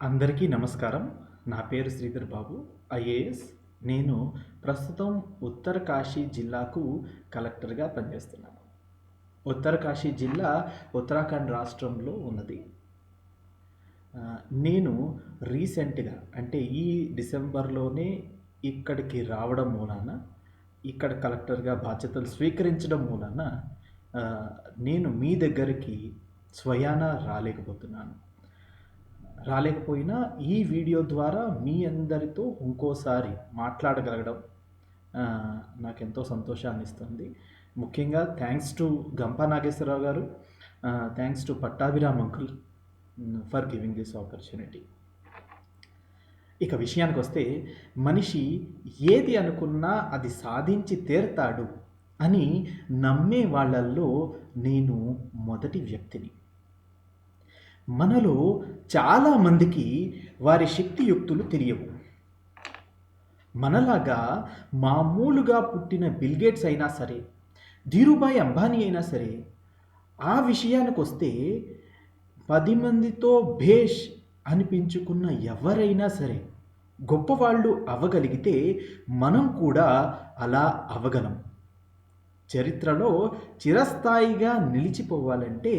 అందరికీ నమస్కారం. నా పేరు శ్రీధర్ బాబు, ఐఏఎస్. నేను ప్రస్తుతం ఉత్తరకాశీ జిల్లాకు కలెక్టర్‌గా పనిచేస్తున్నాను. ఉత్తరకాశీ జిల్లా ఉత్తరాఖండ్ రాష్ట్రంలో ఉన్నది. నేను రీసెంట్‌గా అంటే ఈ డిసెంబర్‌లోనే ఇక్కడికి రావడం మూలాన, ఇక్కడ కలెక్టర్‌గా బాధ్యతలు స్వీకరించడం మూలాన ఆహ్, నేను మీ దగ్గరికి స్వయానా రాలేకపోయినా ఈ వీడియో ద్వారా మీ అందరితో ఇంకోసారి మాట్లాడగలగడం నాకెంతో సంతోషాన్నిస్తుంది. ముఖ్యంగా థ్యాంక్స్ టు గంపా నాగేశ్వరరావు గారు, thanks to Pattabhiram uncle for giving this opportunity. ఇక విషయానికొస్తే, మనిషి ఏది అనుకున్నా అది సాధించి తీరతాడు అని నమ్మే వాళ్ళల్లో నేను మొదటి వ్యక్తిని. మనలో చాలామందికి వారి శక్తియుక్తులు తెలియవు. మనలాగా మామూలుగా పుట్టిన బిల్ గేట్స్ అయినా సరే, ధీరుభాయ్ అంబానీ అయినా సరే, ఆ విషయానికొస్తే 10 మందితో భేష్ అనిపించుకున్న ఎవరైనా సరే గొప్పవాళ్ళు అవ్వగలిగితే మనం కూడా అలా అవ్వగలం. చరిత్రలో చిరస్థాయిగా నిలిచిపోవాలంటే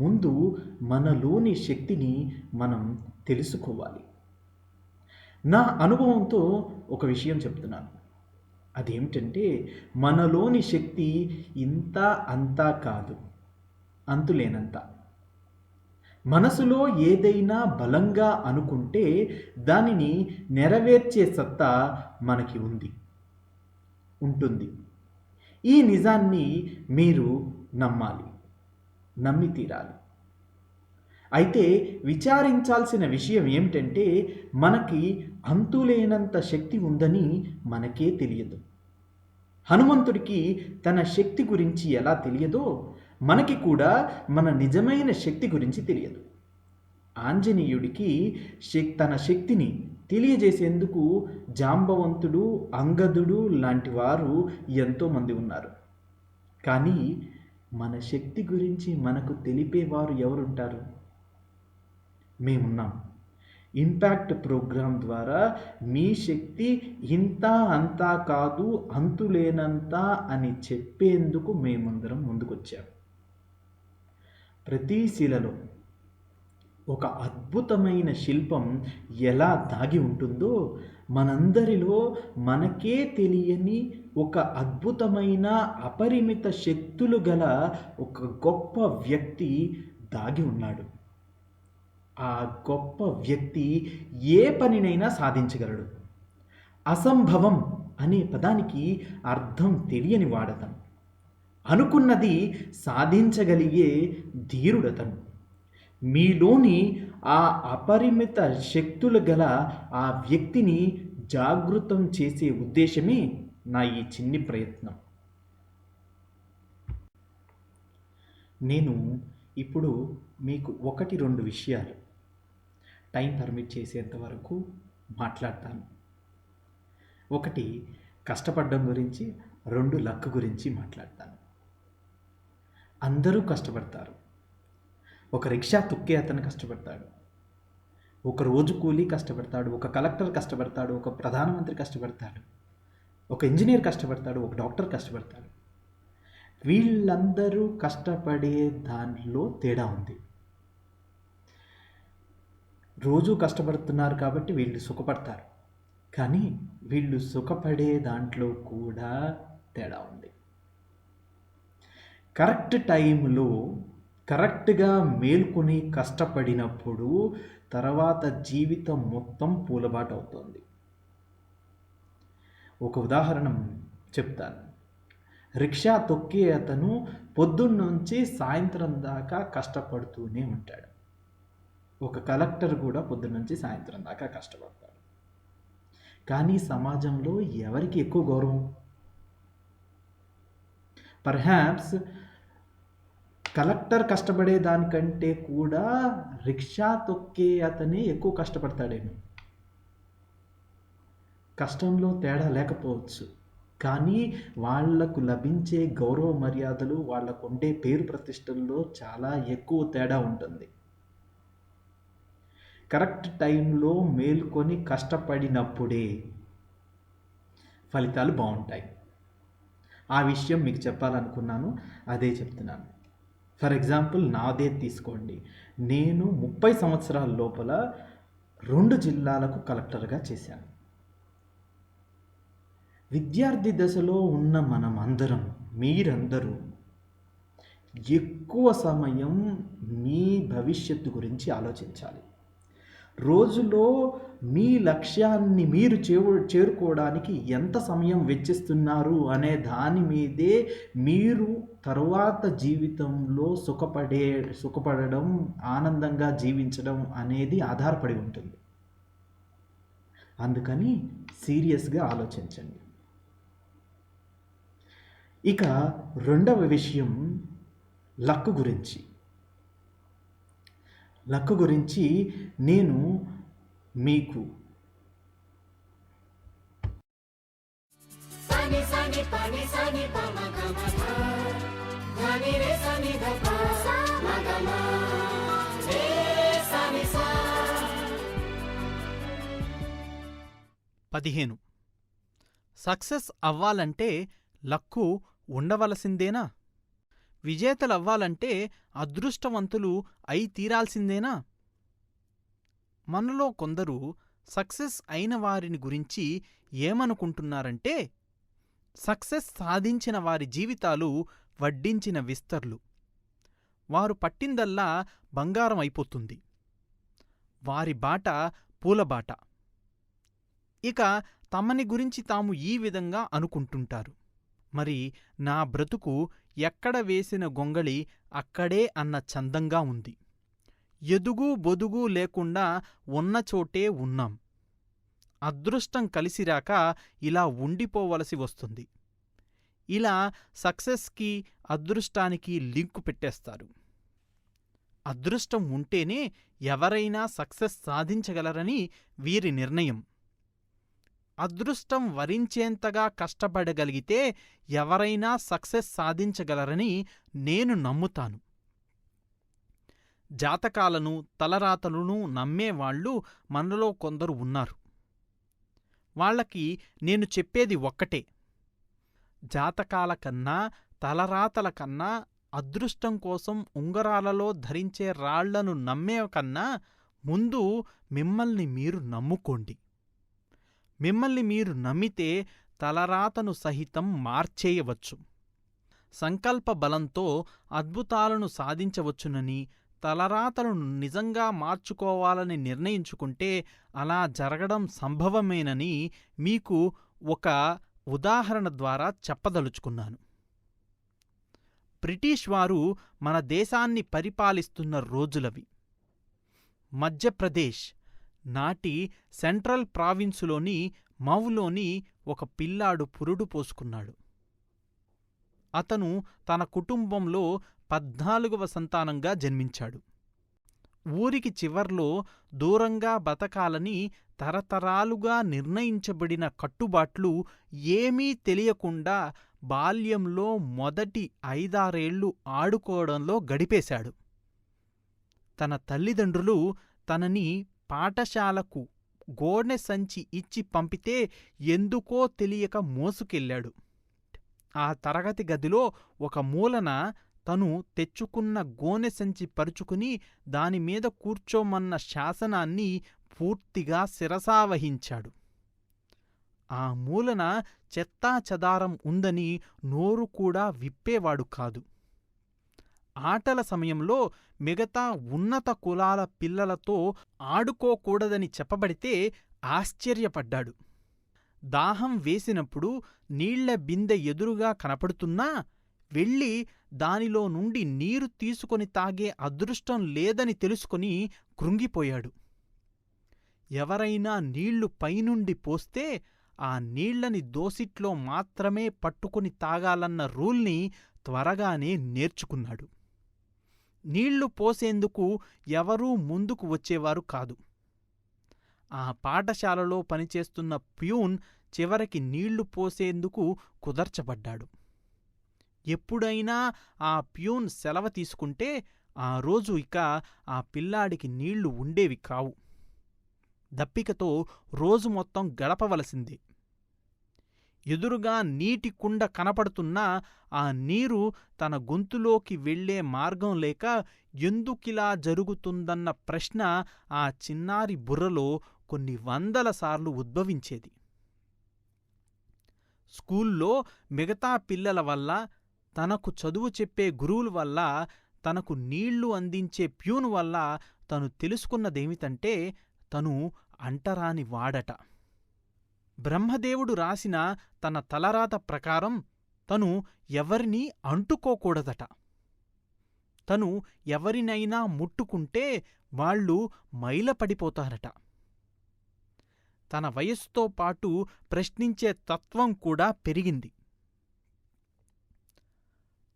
ముందు మనలోని శక్తిని మనం తెలుసుకోవాలి. నా అనుభవంతో ఒక విషయం చెప్తున్నాను. అదేమిటంటే, మనలోని శక్తి ఇంత అంతా కాదు, అంతులేనంత. మనసులో ఏదైనా బలంగా అనుకుంటే దానిని నెరవేర్చే సత్తా మనకి ఉంటుంది. ఈ నిజాన్ని మీరు నమ్మాలి, నమ్మి తీరాలి. అయితే విచారించాల్సిన విషయం ఏమిటంటే, మనకి అంతులేనంత శక్తి ఉందని మనకే తెలియదు. హనుమంతుడికి తన శక్తి గురించి ఎలా తెలియదో మనకి కూడా మన నిజమైన శక్తి గురించి తెలియదు. ఆంజనేయుడికి తన శక్తిని తెలియజేసేందుకు జాంబవంతుడు, అంగదుడు లాంటి వారు ఎంతోమంది ఉన్నారు. కానీ మన శక్తి గురించి మనకు తెలిపేవారు ఎవరుంటారు? మేమున్నాం. ఇంపాక్ట్ ప్రోగ్రాం ద్వారా మీ శక్తి ఇంత అంతా కాదు, అంతులేనంత అని చెప్పేందుకు మేమందరం ముందుకొచ్చాం. ప్రతి శిలలో ఒక అద్భుతమైన శిల్పం ఎలా దాగి ఉంటుందో, మనందరిలో మనకే తెలియని ఒక అద్భుతమైన అపరిమిత శక్తులు గల ఒక గొప్ప వ్యక్తి దాగి ఉన్నాడు. ఆ గొప్ప వ్యక్తి ఏ పనినైనా సాధించగలడు. అసంభవం అనే పదానికి అర్థం తెలియని వాడతను. అనుకున్నది సాధించగలిగే ధీరుడతను. మీలోని ఆ అపరిమిత శక్తులు గల ఆ వ్యక్తిని జాగృతం చేసే ఉద్దేశమే నా ఈ చిన్ని ప్రయత్నం. నేను ఇప్పుడు మీకు 1-2 విషయాలు టైం పర్మిట్ చేసేంత వరకు మాట్లాడతాను. 1 కష్టపడడం గురించి, 2 లక్ గురించి మాట్లాడతాను. అందరూ కష్టపడతారు. ఒక రిక్షా తొక్కే అతను కష్టపడతాడు, ఒక రోజు కూలీ కష్టపడతాడు, ఒక కలెక్టర్ కష్టపడతాడు, ఒక ప్రధానమంత్రి కష్టపడతాడు, ఒక ఇంజనీర్ కష్టపడతాడు, ఒక డాక్టర్ కష్టపడతాడు. వీళ్ళందరూ కష్టపడే దానిలో తేడా ఉంది. రోజు కష్టపడుతున్నారు కాబట్టి వీళ్ళు సుఖపడతారు, కానీ వీళ్ళు సుఖపడే దాంట్లో కూడా తేడా ఉంది. కరెక్ట్ టైంలో కరెక్ట్గా మేల్కొని కష్టపడినప్పుడు తర్వాత జీవితం మొత్తం పూలబాట అవుతుంది. ఒక ఉదాహరణ చెప్తాను. రిక్షా తొక్కే అతను పొద్దున్నుంచి సాయంత్రం దాకా కష్టపడుతూనే ఉంటాడు. ఒక కలెక్టర్ కూడా పొద్దున్నుంచి సాయంత్రం దాకా కష్టపడతాడు. కానీ సమాజంలో ఎవరికి ఎక్కువ గౌరవం? పర్హాప్స్ కలెక్టర్ కష్టపడే దానికంటే కూడా రిక్షా తొక్కే అతనే ఎక్కువ కష్టపడతాడేమో. కష్టంలో తేడా లేకపోవచ్చు, కానీ వాళ్లకు లభించే గౌరవ మర్యాదలు, వాళ్లకు ఉండే పేరు ప్రతిష్టల్లో చాలా ఎక్కువ తేడా ఉంటుంది. కరెక్ట్ టైంలో మేల్కొని కష్టపడినప్పుడే ఫలితాలు బాగుంటాయి. ఆ విషయం మీకు చెప్పాలనుకున్నాను, అదే చెప్తున్నాను. ఫర్ ఎగ్జాంపుల్ నాదే తీసుకోండి. నేను 30 సంవత్సరాల లోపల 2 జిల్లాలకు కలెక్టర్గా చేశాను. విద్యార్థి దశలో ఉన్న మనమందరం, మీరందరూ ఎక్కువ సమయం మీ భవిష్యత్తు గురించి ఆలోచించాలి. రోజులో మీ లక్ష్యాన్ని మీరు చేరుకోవడానికి ఎంత సమయం వెచ్చిస్తున్నారు అనే దాని మీదే మీరు తరువాత జీవితంలో సుఖపడడం, ఆనందంగా జీవించడం అనేది ఆధారపడి ఉంటుంది. అందుకని సీరియస్గా ఆలోచించండి. ఇక రెండవ విషయం లక్ గురించి. లక్ గురించి నేను మీకు పదిహేను సక్సెస్ అవ్వాలంటే లక్కు ఉండవలసిందేనా? విజేతలవ్వాలంటే అదృష్టవంతులు అయి తీరాల్సిందేనా? మనలో కొందరు సక్సెస్ అయిన వారిని గురించి ఏమనుకుంటున్నారంటే, సక్సెస్ సాధించిన వారి జీవితాలు వడ్డించిన విస్తర్లు. వారు పట్టిందల్లా బంగారం అయిపోతుంది. వారి బాట పూలబాట. ఇక తమని గురించి తాము ఈ విధంగా అనుకుంటుంటారు, మరి నా బ్రతుకు ఎక్కడ వేసిన గొంగళి అక్కడే అన్న చందంగా ఉంది. ఎదుగు బొదుగు లేకుండా ఉన్నచోటే ఉన్నాం. అదృష్టం కలిసిరాక ఇలా ఉండిపోవలసి వస్తుంది. ఇలా సక్సెస్కి అదృష్టానికి లింకు పెట్టేస్తారు. అదృష్టం ఉంటేనే ఎవరైనా సక్సెస్ సాధించగలరని వీరి నిర్ణయం. అదృష్టం వరించేంతగా కష్టపడగలిగితే ఎవరైనా సక్సెస్ సాధించగలరని నేను నమ్ముతాను. జాతకాలను, తలరాతలను నమ్మేవాళ్లు మనలో కొందరు ఉన్నారు. వాళ్లకి నేను చెప్పేది ఒక్కటే: జాతకాల కన్నా, తలరాతల కన్నా, అదృష్టం కోసం ఉంగరాలలో ధరించే రాళ్లను నమ్మే కన్నా ముందు మిమ్మల్ని మీరు నమ్ముకోండి. మిమ్మల్ని మీరు నమ్మితే తలరాతను సహితం మార్చేయవచ్చు. సంకల్ప బలంతో అద్భుతాలను సాధించవచ్చునని, తలరాతలను నిజంగా మార్చుకోవాలని నిర్ణయించుకుంటే అలా జరగడం సంభవమేనని మీకు ఒక ఉదాహరణ ద్వారా చెప్పదలుచుకున్నాను. బ్రిటిష్ వారు మన దేశాన్ని పరిపాలిస్తున్న రోజులవి. మధ్యప్రదేశ్ నాటి సెంట్రల్ ప్రావిన్సులోని మౌలోని ఒక పిల్లాడు పురుడు పోసుకున్నాడు. అతను తన కుటుంబంలో 14వ సంతానంగా జన్మించాడు. ఊరికి చివర్లో దూరంగా బతకాలని తరతరాలుగా నిర్ణయించబడిన కట్టుబాట్లు ఏమీ తెలియకుండా బాల్యంలో మొదటి 5-6 ఏళ్లు ఆడుకోవడంలో గడిపేశాడు. తన తల్లిదండ్రులు తనని పాఠశాలకు గోనె సంచి ఇచ్చి పంపితే ఎందుకో తెలియక మోసుకెళ్ళాడు. ఆ తరగతి గదిలో ఒక మూలన తను తెచ్చుకున్న గోనె సంచి పరుచుకుని దానిమీద కూర్చోమన్న శాసనాన్ని పూర్తిగా శిరసావహించాడు. ఆ మూలన చెత్తాచెదారం ఉందని నోరు కూడా విప్పేవాడు కాదు. ఆటల సమయంలో మిగతా ఉన్నత కులాల పిల్లలతో ఆడుకోకూడదని చెప్పబడితే ఆశ్చర్యపడ్డాడు. దాహం వేసినప్పుడు నీళ్ల బిందె ఎదురుగా కనపడుతున్నా వెళ్ళి దానిలో నుండి నీరు తీసుకొని తాగే అదృష్టం లేదని తెలుసుకొని కృంగిపోయాడు. ఎవరైనా నీళ్లు పైనుండి పోస్తే ఆ నీళ్లని దోసిట్లో మాత్రమే పట్టుకుని తాగాలన్న రూల్ని త్వరగానే నేర్చుకున్నాడు. నీళ్లు పోసేందుకు ఎవరూ ముందుకు వచ్చేవారు కాదు. ఆ పాఠశాలలో పనిచేస్తున్న ప్యూన్ చివరికి నీళ్లు పోసేందుకు కుదర్చబడ్డాడు. ఎప్పుడైనా ఆ ప్యూన్ సెలవు తీసుకుంటే ఆ రోజు ఇక ఆ పిల్లాడికి నీళ్లు ఉండేవి కావు. దప్పికతో రోజు మొత్తం గడపవలసిందే. ఎదురుగా నీటి కుండ కనపడుతున్నా ఆ నీరు తన గొంతులోకి వెళ్లే మార్గం లేక ఎందుకిలా జరుగుతుందన్న ప్రశ్న ఆ చిన్నారి బుర్రలో కొన్ని వందల సార్లు ఉద్భవించేది. స్కూల్లో మిగతా పిల్లల వల్ల, తనకు చదువు చెప్పే గురువుల వల్ల, తనకు నీళ్లు అందించే ప్యూను వల్ల తను తెలుసుకున్నదేమిటంటే తను అంటరాని వాడట. బ్రహ్మదేవుడు రాసిన తన తలరాత ప్రకారం తను ఎవరినీ అంటుకోకూడదట. తను ఎవరినైనా ముట్టుకుంటే వాళ్ళు మైలపడిపోతారట. తన వయస్సుతో పాటు ప్రశ్నించే తత్వం కూడా పెరిగింది.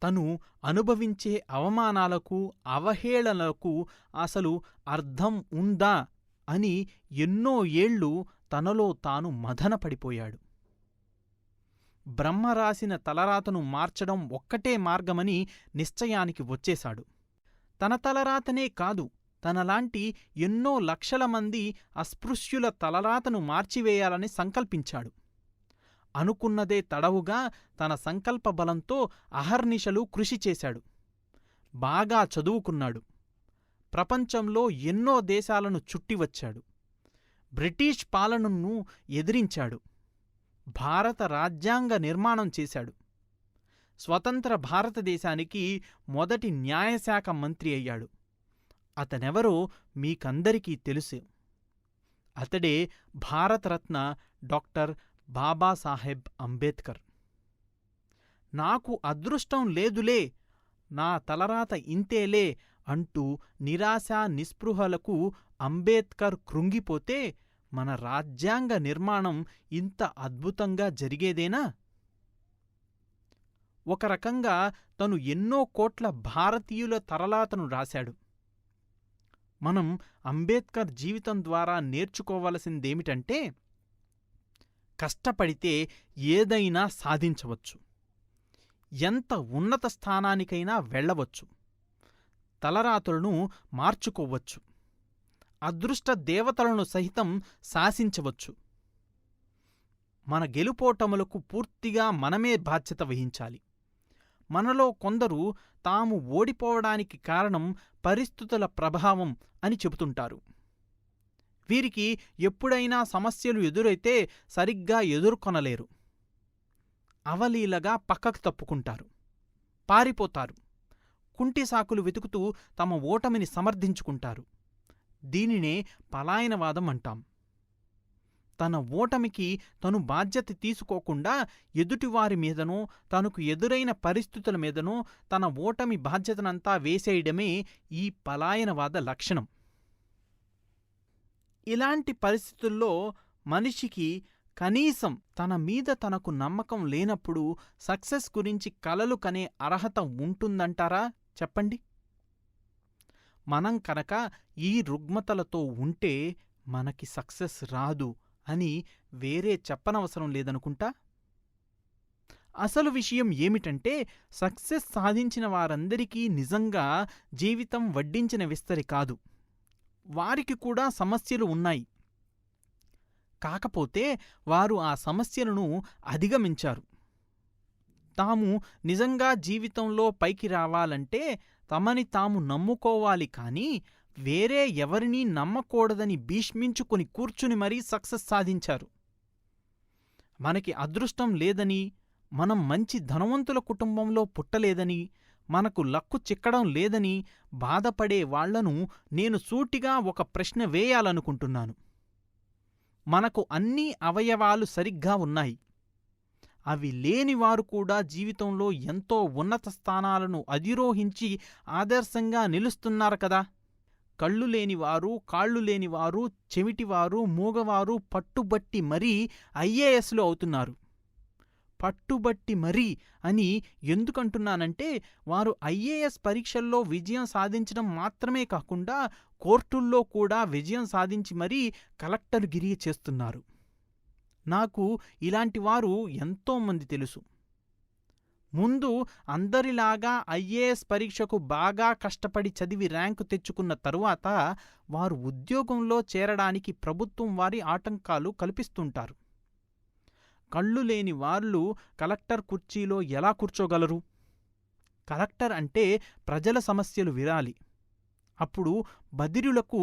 తను అనుభవించే అవమానాలకు, అవహేళనలకు అసలు అర్థం ఉందా అని ఎన్నో ఏళ్ళు తనలో తాను మథనపడిపోయాడు. బ్రహ్మ రాసిన తలరాతను మార్చడం ఒక్కటే మార్గమని నిశ్చయానికి వచ్చేశాడు. తన తలరాతనే కాదు, తనలాంటి ఎన్నో లక్షల మంది అస్పృశ్యుల తలరాతను మార్చివేయాలని సంకల్పించాడు. అనుకున్నదే తడవుగా తన సంకల్ప బలంతో అహర్నిశలు కృషి చేశాడు. బాగా చదువుకున్నాడు. ప్రపంచంలో ఎన్నో దేశాలను చుట్టివచ్చాడు. బ్రిటిష్ పాలనను ఎదిరించాడు. భారత రాజ్యాంగ నిర్మాణం చేశాడు. స్వతంత్ర భారతదేశానికి మొదటి న్యాయశాఖ మంత్రి అయ్యాడు. అతనెవరో మీకందరికీ తెలుసు. అతడే భారతరత్న డాక్టర్ బాబాసాహెబ్ అంబేద్కర్. నాకు అదృష్టం లేదులే, నా తలరాత ఇంతేలే అంటూ నిరాశా నిస్పృహలకు అంబేద్కర్ కృంగిపోతే మన రాజ్యాంగ నిర్మాణం ఇంత అద్భుతంగా జరిగేదేనా? ఒక రకంగా తను ఎన్నో కోట్ల భారతీయుల తలరాతను రాశాడు. మనం అంబేద్కర్ జీవితం ద్వారా నేర్చుకోవలసిందేమిటంటే, కష్టపడితే ఏదైనా సాధించవచ్చు, ఎంత ఉన్నత స్థానానికైనా వెళ్లవచ్చు, తలరాతలను మార్చుకోవచ్చు, అదృష్ట దేవతలను సహితం శాసించవచ్చు. మన గెలుపోటములకు పూర్తిగా మనమే బాధ్యత వహించాలి. మనలో కొందరు తాము ఓడిపోవడానికి కారణం పరిస్థితుల ప్రభావం అని చెబుతుంటారు. వీరికి ఎప్పుడైనా సమస్యలు ఎదురైతే సరిగ్గా ఎదుర్కొనలేరు. అవలీలగా పక్కకు తప్పుకుంటారు, పారిపోతారు, కుంటి సాకులు వెతుకుతూ తమ ఓటమిని సమర్థించుకుంటారు. దీనినే పలాయనవాదం అంటాం. తన ఓటమికి తను బాధ్యత తీసుకోకుండా ఎదుటివారి మీదనో, తనకు ఎదురైన పరిస్థితుల మీదనో తన ఓటమి బాధ్యతనంతా వేసేయడమే ఈ పలాయనవాద లక్షణం. ఇలాంటి పరిస్థితుల్లో మనిషికి కనీసం తన మీద తనకు నమ్మకం లేనప్పుడు సక్సెస్ గురించి కలలు కనే అర్హత ఉంటుందంటారా? చెప్పండి. మనం కనుక ఈ రుగ్మతలతో ఉంటే మనకి సక్సెస్ రాదు అని వేరే చెప్పనవసరం లేదనుకుంటా. అసలు విషయం ఏమిటంటే, సక్సెస్ సాధించిన వారందరికీ నిజంగా జీవితం వడ్డించిన విస్తరి కాదు. వారికి కూడా సమస్యలు ఉన్నాయి. కాకపోతే వారు ఆ సమస్యలను అధిగమించారు. తాము నిజంగా జీవితంలో పైకి రావాలంటే తమని తాము నమ్ముకోవాలి, కానీ వేరే ఎవరినీ నమ్మకూడదని భీష్మించుకుని కూర్చుని మరీ సక్సెస్ సాధించారు. మనకి అదృష్టం లేదని, మనం మంచి ధనవంతుల కుటుంబంలో పుట్టలేదని, మనకు లక్కు చిక్కడం లేదని బాధపడే వాళ్లను నేను సూటిగా ఒక ప్రశ్న వేయాలనుకుంటున్నాను. మనకు అన్ని అవయవాలు సరిగ్గా ఉన్నాయి. అవి లేనివారు కూడా జీవితంలో ఎంతో ఉన్నత స్థానాలను అధిరోహించి ఆదర్శంగా నిలుస్తున్నారు కదా. కళ్ళు లేనివారు, కాళ్ళు లేనివారు, చెవిటివారు, మూగవారు పట్టుబట్టి మరీ ఐఏఎస్లు అవుతున్నారు. పట్టుబట్టి మరీ అని ఎందుకంటున్నానంటే, వారు ఐఏఎస్ పరీక్షల్లో విజయం సాధించడం మాత్రమే కాకుండా కోర్టుల్లో కూడా విజయం సాధించి మరీ కలెక్టర్గిరి చేస్తున్నారు. నాకు ఇలాంటివారు ఎంతోమంది తెలుసు. ముందు అందరిలాగా ఐఏఎస్ పరీక్షకు బాగా కష్టపడి చదివి ర్యాంకు తెచ్చుకున్న తరువాత వారు ఉద్యోగంలో చేరడానికి ప్రభుత్వం వారి ఆటంకాలు కల్పిస్తుంటారు. కళ్ళు లేని వాళ్ళు కలెక్టర్ కుర్చీలో ఎలా కూర్చోగలరు? కలెక్టర్ అంటే ప్రజల సమస్యలు వినాలి. అప్పుడు బధిరులకు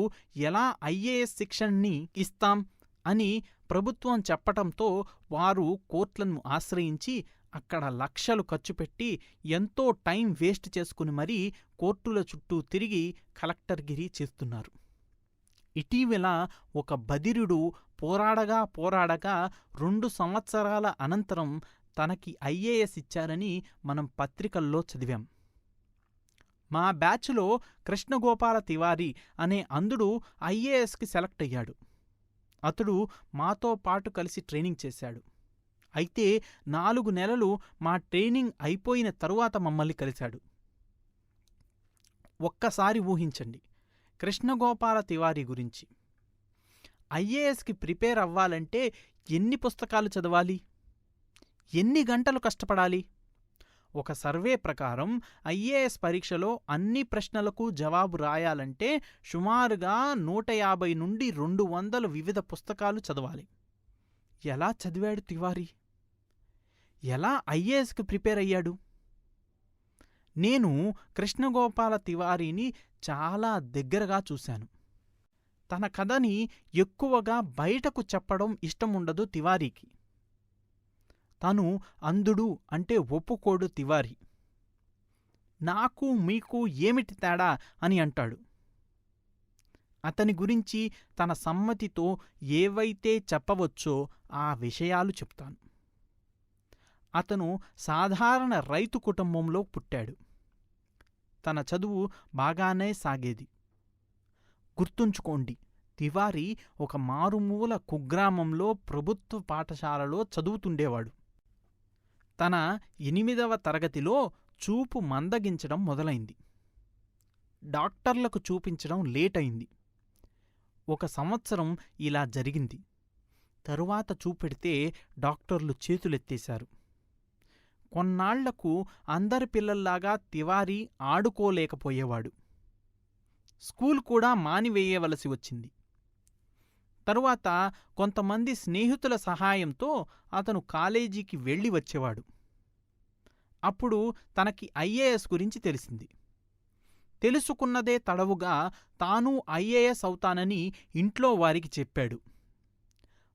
ఎలా ఐఏఎస్ శిక్షణని ఇస్తాం అని ప్రభుత్వం చెప్పటంతో వారు కోర్టులను ఆశ్రయించి అక్కడ లక్షలు ఖర్చుపెట్టి ఎంతో టైం వేస్ట్ చేసుకుని మరీ కోర్టుల చుట్టూ తిరిగి కలెక్టర్గిరి చేస్తున్నారు. ఇటీవల ఒక బధిరుడు పోరాడగా 2 సంవత్సరాల అనంతరం తనకి ఐఏఎస్ ఇచ్చారని మనం పత్రికల్లో చదివాం. మా బ్యాచ్లో కృష్ణగోపాల తివారీ అనే అంధుడు ఐఏఎస్కి సెలెక్ట్ అయ్యాడు. అతడు మాతో పాటు కలిసి ట్రైనింగ్ చేశాడు. అయితే 4 నెలలు మా ట్రైనింగ్ అయిపోయిన తరువాత మమ్మల్ని కలిశాడు. ఒక్కసారి ఊహించండి కృష్ణగోపాల తివారీ గురించి. ఐఏఎస్కి ప్రిపేర్ అవ్వాలంటే ఎన్ని పుస్తకాలు చదవాలి? ఎన్ని గంటలు కష్టపడాలి? ఒక సర్వే ప్రకారం ఐఏఎస్ పరీక్షలో అన్ని ప్రశ్నలకు జవాబు రాయాలంటే సుమారుగా 150 నుండి 200 వివిధ పుస్తకాలు చదవాలి. ఎలా చదివాడు తివారీ? ఎలా ఐఏఎస్కి ప్రిపేర్ అయ్యాడు? నేను కృష్ణగోపాల తివారీని చాలా దగ్గరగా చూశాను. తన కథని ఎక్కువగా బయటకు చెప్పడం ఇష్టముండదు తివారీకి. తను అంధుడు అంటే ఒప్పుకోడు తివారీ. నాకు మీకు ఏమిటి తేడా అని అంటాడు. అతని గురించి తన సమ్మతితో ఏవైతే చెప్పవచ్చో ఆ విషయాలు చెప్తాను. అతను సాధారణ రైతు కుటుంబంలో పుట్టాడు. తన చదువు బాగానే సాగేది. గుర్తుంచుకోండి, తివారీ ఒక మారుమూల కుగ్రామంలో ప్రభుత్వ పాఠశాలలో చదువుతుండేవాడు. తన 8వ తరగతిలో చూపు మందగించడం మొదలైంది. డాక్టర్లకు చూపించడం లేటయింది. 1 సంవత్సరం ఇలా జరిగింది. తరువాత చూపెడితే డాక్టర్లు చేతులెత్తేశారు. కొన్నాళ్లకు అందరి పిల్లల్లాగా తివారీ ఆడుకోలేకపోయేవాడు. స్కూల్ కూడా మానివేయవలసి వచ్చింది. తరువాత కొంతమంది స్నేహితుల సహాయంతో అతను కాలేజీకి వెళ్ళి వచ్చేవాడు. అప్పుడు తనకి ఐఏఎస్ గురించి తెలిసింది. తెలుసుకున్నదే తడవుగా తాను ఐఏఎస్ అవుతానని ఇంట్లో వారికి చెప్పాడు.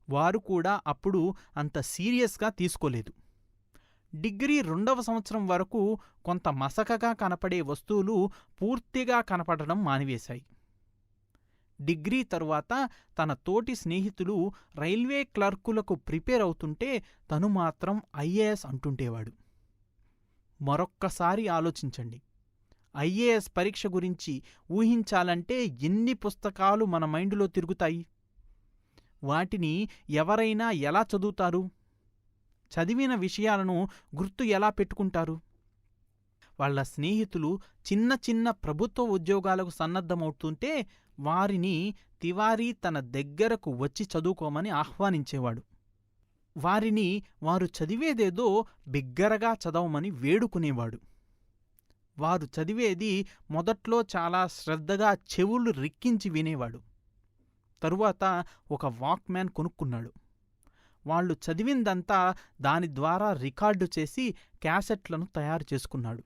వారు కూడా అప్పుడు అంత సీరియస్గా తీసుకోలేదు. డిగ్రీ 2వ సంవత్సరం వరకు కొంత మసకగా కనపడే వస్తువులు పూర్తిగా కనపడడం మానివేశాయి. డిగ్రీ తరువాత తన తోటి స్నేహితులు రైల్వే క్లర్కులకు ప్రిపేర్ అవుతుంటే తను మాత్రం ఐఏఎస్ అంటుండేవాడు. మరొక్కసారి ఆలోచించండి. ఐఏఎస్ పరీక్ష గురించి ఊహించాలంటే ఎన్ని పుస్తకాలు మన మైండులో తిరుగుతాయి? వాటిని ఎవరైనా ఎలా చదువుతారు? చదివిన విషయాలను గుర్తు ఎలా పెట్టుకుంటారు? వాళ్ల స్నేహితులు చిన్న చిన్న ప్రభుత్వ ఉద్యోగాలకు సన్నద్ధమవుతుంటే వారిని తివారీ తన దగ్గరకు వచ్చి చదువుకోమని ఆహ్వానించేవాడు. వారిని వారు చదివేదేదో బిగ్గరగా చదవమని వేడుకునేవాడు. వారు చదివేది మొదట్లో చాలా శ్రద్ధగా చెవులు రిక్కించి వినేవాడు. తరువాత ఒక వాక్మ్యాన్ కొనుక్కున్నాడు. వాళ్ళు చదివిందంతా దాని ద్వారా రికార్డు చేసి క్యాసెట్లను తయారు చేసుకున్నాడు.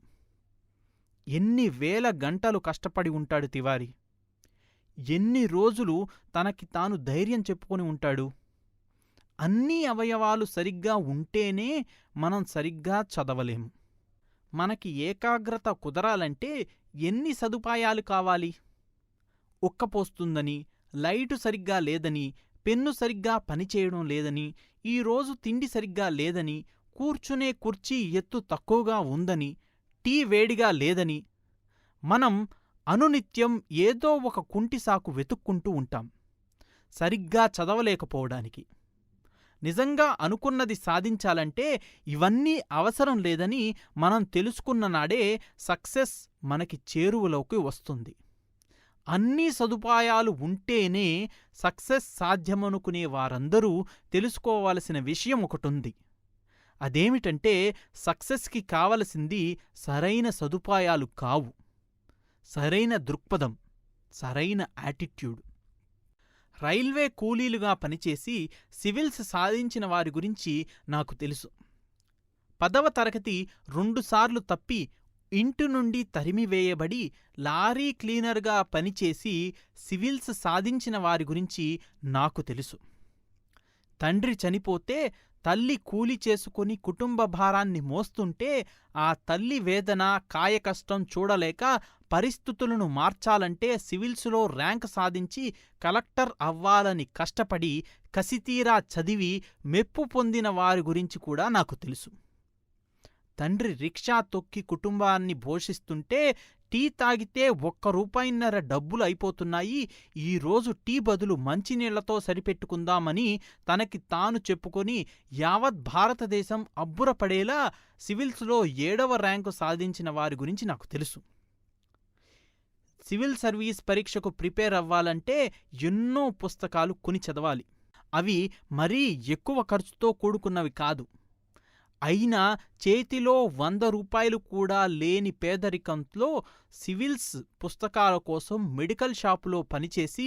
ఎన్ని వేల గంటలు కష్టపడి ఉంటాడు తివారీ! ఎన్ని రోజులు తనకి తాను ధైర్యం చెప్పుకొని ఉంటాడు! అన్ని అవయవాలు సరిగ్గా ఉంటేనే మనం సరిగ్గా చదవలేము. మనకి ఏకాగ్రత కుదరాలంటే ఎన్ని సదుపాయాలు కావాలి? ఉక్కపోస్తుందని, లైటు సరిగ్గా లేదని, పెన్ను సరిగ్గా పనిచేయడం లేదని, ఈరోజు తిండి సరిగ్గా లేదని, కూర్చునే కుర్చీ ఎత్తు తక్కువగా ఉందని, టీ వేడిగా లేదని మనం అనునిత్యం ఏదో ఒక కుంటిసాకు వెతుక్కుంటూ ఉంటాం సరిగ్గా చదవలేకపోవడానికి. నిజంగా అనుకున్నది సాధించాలంటే ఇవన్నీ అవసరం లేదని మనం తెలుసుకున్న నాడే సక్సెస్ మనకి చేరువలోకి వస్తుంది. అన్ని సదుపాయాలు ఉంటేనే సక్సెస్ సాధ్యమనుకునే వారందరూ తెలుసుకోవాల్సిన విషయం ఒకటుంది. అదేమిటంటే సక్సెస్కి కావలసింది సరైన సదుపాయాలు కావు, సరైన దృక్పథం, సరైన యాటిట్యూడ్. రైల్వే కూలీలుగా పనిచేసి సివిల్స్ సాధించిన వారి గురించి నాకు తెలుసు. 10వ తరగతి 2 సార్లు తప్పి ఇంటి నుండి తరిమివేయబడి లారీ క్లీనర్గా పనిచేసి సివిల్స్ సాధించిన వారి గురించి నాకు తెలుసు. తండ్రి చనిపోతే తల్లి కూలి చేసుకుని కుటుంబ భారాన్ని మోస్తుంటే ఆ తల్లి వేదన కాయకష్టం చూడలేక పరిస్థితులను మార్చాలంటే సివిల్స్లో ర్యాంక్ సాధించి కలెక్టర్ అవ్వాలని కష్టపడి కసితీరా చదివి మెప్పు పొందిన వారి గురించి కూడా నాకు తెలుసు. తండ్రి రిక్షా తొక్కి కుటుంబాన్ని పోషిస్తుంటే టీ తాగితే ₹1.50 డబ్బులు అయిపోతున్నాయి, ఈరోజు టీ బదులు మంచినీళ్లతో సరిపెట్టుకుందామని తనకి తాను చెప్పుకొని యావత్ భారతదేశం అబ్బురపడేలా సివిల్స్లో 7వ ర్యాంకు సాధించిన వారి గురించి నాకు తెలుసు. సివిల్ సర్వీస్ పరీక్షకు ప్రిపేర్ అవ్వాలంటే ఎన్నో పుస్తకాలు కొని చదవాలి. అవి మరీ ఎక్కువ ఖర్చుతో కూడుకున్నవి కాదు. అయినా చేతిలో ₹100 కూడా లేని పేదరికంలో సివిల్స్ పుస్తకాల కోసం మెడికల్ షాపులో పనిచేసి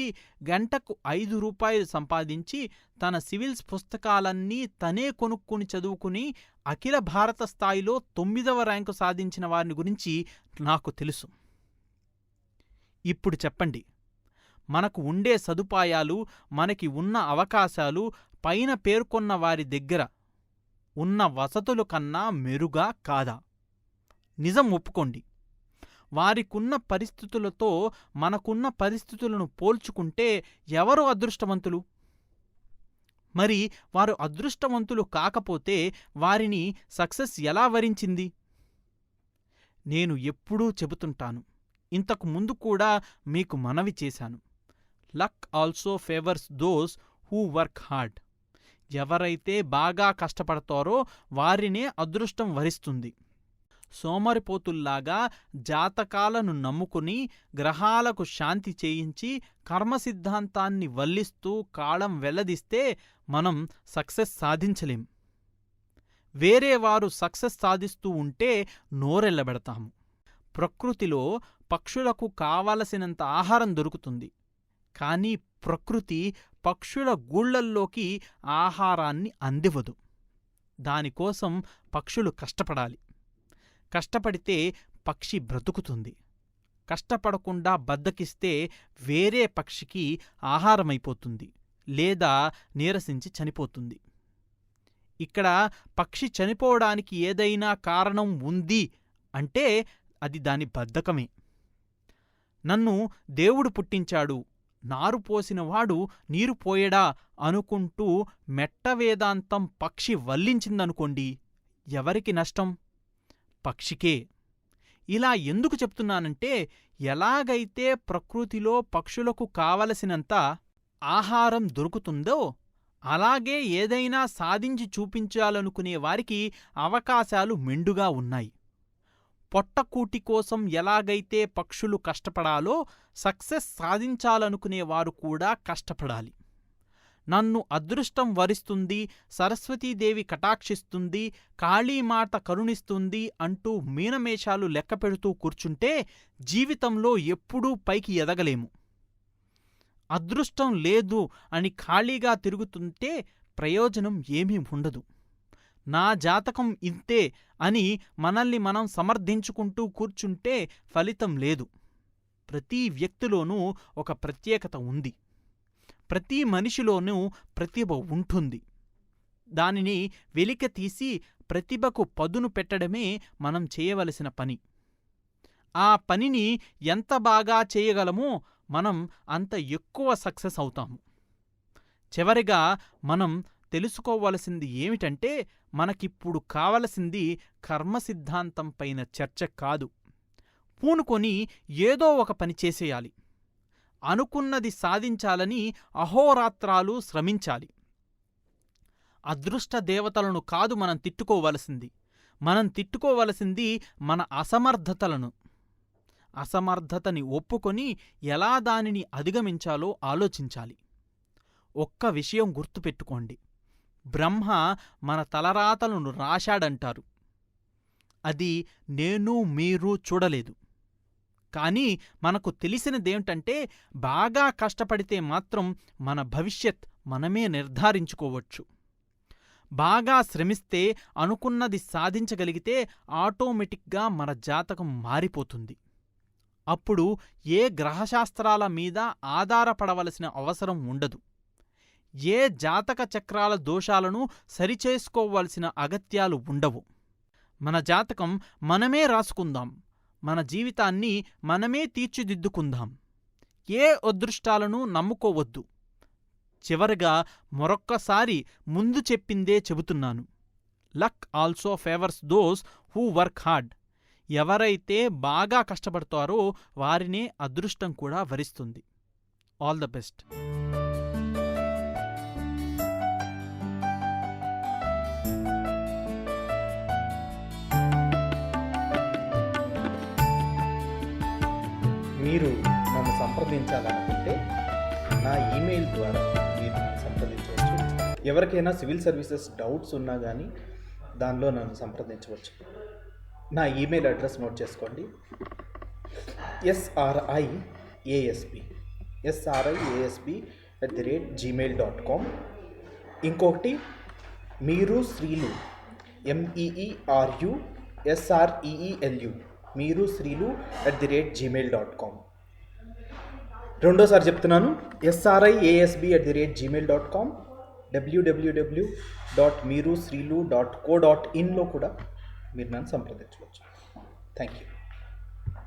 గంటకు ₹5 సంపాదించి తన సివిల్స్ పుస్తకాలన్నీ తనే కొనుక్కుని చదువుకుని అఖిల భారత స్థాయిలో 9వ ర్యాంకు సాధించిన వారిని గురించి నాకు తెలుసు. ఇప్పుడు చెప్పండి, మనకు ఉండే సదుపాయాలు, మనకి ఉన్న అవకాశాలు పైన పేర్కొన్న వారి దగ్గర ఉన్న వసతుల కన్నా మెరుగా కాదా? నిజం ఒప్పుకోండి. వారికున్న పరిస్థితులతో మనకున్న పరిస్థితులను పోల్చుకుంటే ఎవరు అదృష్టవంతులు? మరి వారు అదృష్టవంతులు కాకపోతే వారిని సక్సెస్ ఎలా వరించింది? నేను ఎప్పుడూ చెబుతుంటాను, ఇంతకు ముందు కూడా మీకు మనవి చేశాను, luck also favours those who work hard. ఎవరైతే బాగా కష్టపడతారో వారినే అదృష్టం వరిస్తుంది. సోమరిపోతుల్లాగా జాతకాలను నమ్ముకుని గ్రహాలకు శాంతి చేయించి కర్మసిద్ధాంతాన్ని వల్లిస్తూ కాలం వెల్లదిస్తే మనం సక్సెస్ సాధించలేం. వేరేవారు సక్సెస్ సాధిస్తూ ఉంటే నోరెళ్లబెడతాము. ప్రకృతిలో పక్షులకు కావలసినంత ఆహారం దొరుకుతుంది, కానీ ప్రకృతి పక్షుల గూళ్లల్లోకి ఆహారాన్ని అందివ్వదు. దానికోసం పక్షులు కష్టపడాలి. కష్టపడితే పక్షి బ్రతుకుతుంది. కష్టపడకుండా బద్దకిస్తే వేరే పక్షికి ఆహారమైపోతుంది, లేదా నీరసించి చనిపోతుంది. ఇక్కడ పక్షి చనిపోవడానికి ఏదైనా కారణం ఉంది అంటే అది దాని బద్ధకమే. నన్ను దేవుడు పుట్టించాడు, నారు పోసినవాడు నీరు పోయడా అనుకుంటూ మెట్ట వేదాంతం పక్షి వల్లించిందనుకోండి, ఎవరికి నష్టం? పక్షికే. ఇలా ఎందుకు చెప్తున్నానంటే, ఎలాగైతే ప్రకృతిలో పక్షులకు కావలసినంత ఆహారం దొరుకుతుందో అలాగే ఏదైనా సాధించి చూపించాలనుకునే వారికి అవకాశాలు మెండుగా ఉన్నాయి. పొట్టకూటి కోసం ఎలాగైతే పక్షులు కష్టపడాలో సక్సెస్ సాధించాలనుకునేవారు కూడా కష్టపడాలి. నన్ను అదృష్టం వరిస్తుంది, సరస్వతీదేవి కటాక్షిస్తుంది, కాళీమాత కరుణిస్తుంది అంటూ మీనమేషాలు లెక్కపెడుతూ కూర్చుంటే జీవితంలో ఎప్పుడూ పైకి ఎదగలేము. అదృష్టం లేదు అని ఖాళీగా తిరుగుతుంటే ప్రయోజనం ఏమీ ఉండదు. నా జాతకం ఇంతే అని మనల్ని మనం సమర్థించుకుంటూ కూర్చుంటే ఫలితం లేదు. ప్రతి వ్యక్తిలోనూ ఒక ప్రత్యేకత ఉంది. ప్రతి మనిషిలోనూ ప్రతిభ ఉంటుంది. దానిని వెలికితీసి ప్రతిభకు పదును పెట్టడమే మనం చేయవలసిన పని. ఆ పనిని ఎంత బాగా చేయగలమో మనం అంత ఎక్కువ సక్సెస్ అవుతాము. చివరిగా మనం తెలుసుకోవలసింది ఏమిటంటే, మనకిప్పుడు కావలసింది కర్మ సిద్ధాంతం పైన చర్చ కాదు. పూనుకొని ఏదో ఒక పని చేసేయాలి. అనుకున్నది సాధించాలని అహోరాత్రాలు శ్రమించాలి. అదృష్ట దేవతలను కాదు మనం తిట్టుకోవలసింది. మనం తిట్టుకోవలసింది మన అసమర్థతలను. అసమర్థతని ఒప్పుకొని ఎలా దానిని అధిగమించాలో ఆలోచించాలి. ఒక్క విషయం గుర్తుపెట్టుకోండి, బ్రహ్మ మన తలరాతలను రాశాడంటారు. అది నేను మీరు చూడలేదు. కానీ మనకు తెలిసినదేమిటంటే బాగా కష్టపడితే మాత్రం మన భవిష్యత్ మనమే నిర్ధారించుకోవచ్చు. బాగా శ్రమిస్తే అనుకున్నది సాధించగలిగితే ఆటోమేటిక్గా మన జాతకం మారిపోతుంది. అప్పుడు ఏ గ్రహశాస్త్రాల మీద ఆధారపడవలసిన అవసరం ఉండదు. ఏ జాతక చక్రాల దోషాలను సరిచేసుకోవలసిన అగత్యాలు ఉండవు. మన జాతకం మనమే రాసుకుందాం. మన జీవితాన్ని మనమే తీర్చిదిద్దుకుందాం. ఏ అదృష్టాలను నమ్ముకోవద్దు. చివరగా మరొక్కసారి ముందు చెప్పిందే చెబుతున్నాను. Luck also favours those who work hard. ఎవరైతే బాగా కష్టపడతారో వారినే అదృష్టం కూడా వరిస్తుంది. All the best. మీరు నన్ను సంప్రదించాలనుకుంటే నా ఈమెయిల్ ద్వారా మీరు సంప్రదించవచ్చు. ఎవరికైనా సివిల్ సర్వీసెస్ డౌట్స్ ఉన్నా కానీ దానిలో నన్ను సంప్రదించవచ్చు. నా ఈమెయిల్ అడ్రస్ నోట్ చేసుకోండి. sriasb@gmail.com. ఇంకొకటి మీరు శ్రీలు MEERUSREELU మీరు శ్రీలు @gmail.com. రెండోసారి చెప్తున్నాను, sriasb@gmail.com. www.meerusreelu.co.in లో కూడా మీరు నన్ను సంప్రదించవచ్చు. Thank you.